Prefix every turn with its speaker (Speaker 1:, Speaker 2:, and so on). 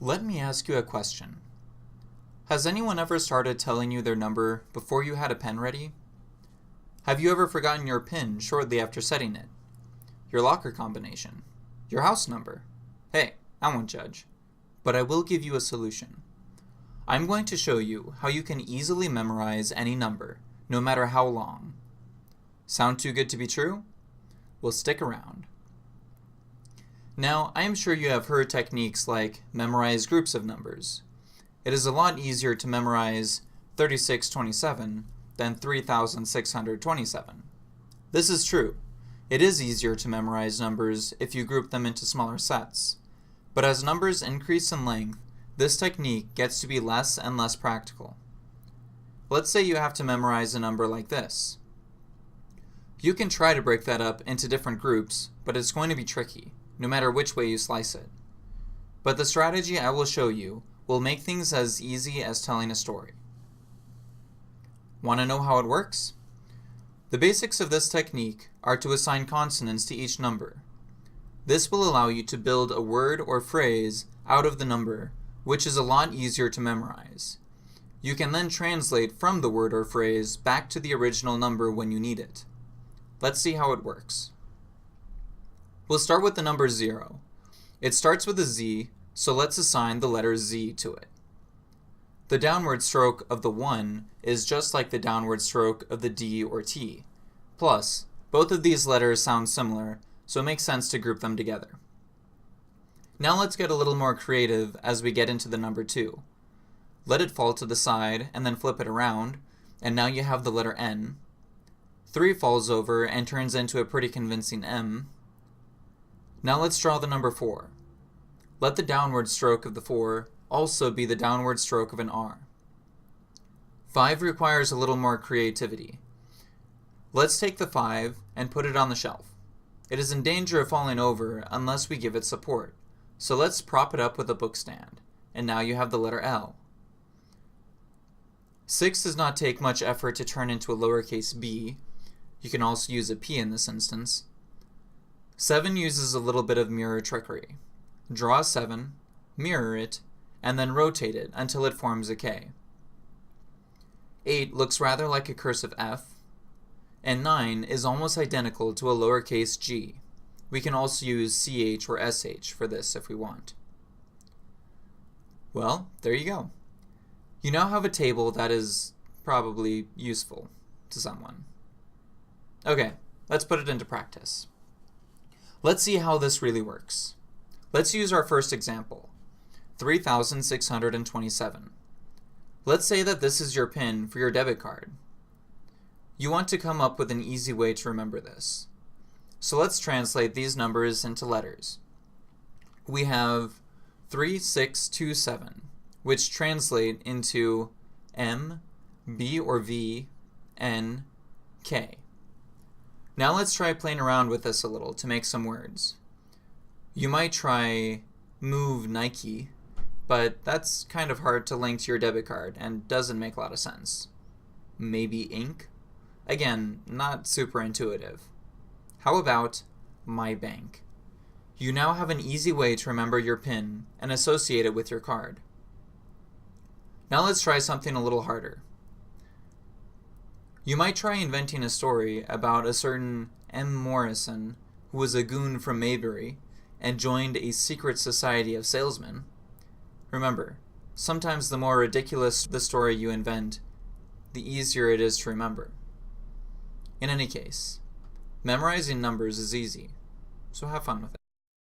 Speaker 1: Let me ask you a question. Has anyone ever started telling you their number before you had a pen ready? Have you ever forgotten your PIN shortly after setting it? Your locker combination? Your house number? Hey, I won't judge, but I will give you a solution. I'm going to show you how you can easily memorize any number, no matter how long. Sound too good to be true? Well, stick around. Now, I am sure you have heard techniques like memorize groups of numbers. It is a lot easier to memorize 3627 than 3627. This is true. It is easier to memorize numbers if you group them into smaller sets. But as numbers increase in length, this technique gets to be less and less practical. Let's say you have to memorize a number like this. You can try to break that up into different groups, but it's going to be tricky, no matter which way you slice it. But the strategy I will show you will make things as easy as telling a story. Want to know how it works? The basics of this technique are to assign consonants to each number. This will allow you to build a word or phrase out of the number, which is a lot easier to memorize. You can then translate from the word or phrase back to the original number when you need it. Let's see how it works. We'll start with the number 0. It starts with a Z, so let's assign the letter Z to it. The downward stroke of the 1 is just like the downward stroke of the D or T. Plus, both of these letters sound similar, so it makes sense to group them together. Now let's get a little more creative as we get into the number 2. Let it fall to the side and then flip it around, and now you have the letter N. 3 falls over and turns into a pretty convincing M. Now let's draw the number 4. Let the downward stroke of the 4 also be the downward stroke of an R. 5 requires a little more creativity. Let's take the 5 and put it on the shelf. It is in danger of falling over unless we give it support, so let's prop it up with a book stand, and now you have the letter L. 6 does not take much effort to turn into a lowercase b. You can also use a P in this instance. 7 uses a little bit of mirror trickery. Draw a 7, mirror it, and then rotate it until it forms a K. 8 looks rather like a cursive F, and 9 is almost identical to a lowercase g. We can also use CH or SH for this if we want. Well, there you go. You now have a table that is probably useful to someone. Okay, let's put it into practice. Let's see how this really works. Let's use our first example, 3627. Let's say that this is your PIN for your debit card. You want to come up with an easy way to remember this. So let's translate these numbers into letters. We have 3627, which translate into M, B or V, N, K. Now let's try playing around with this a little to make some words. You might try move Nike, but that's kind of hard to link to your debit card and doesn't make a lot of sense. Maybe ink? Again, not super intuitive. How about my bank? You now have an easy way to remember your PIN and associate it with your card. Now let's try something a little harder. You might try inventing a story about a certain M. Morrison who was a goon from Mayberry and joined a secret society of salesmen. Remember, sometimes the more ridiculous the story you invent, the easier it is to remember. In any case, memorizing numbers is easy, so have fun with it.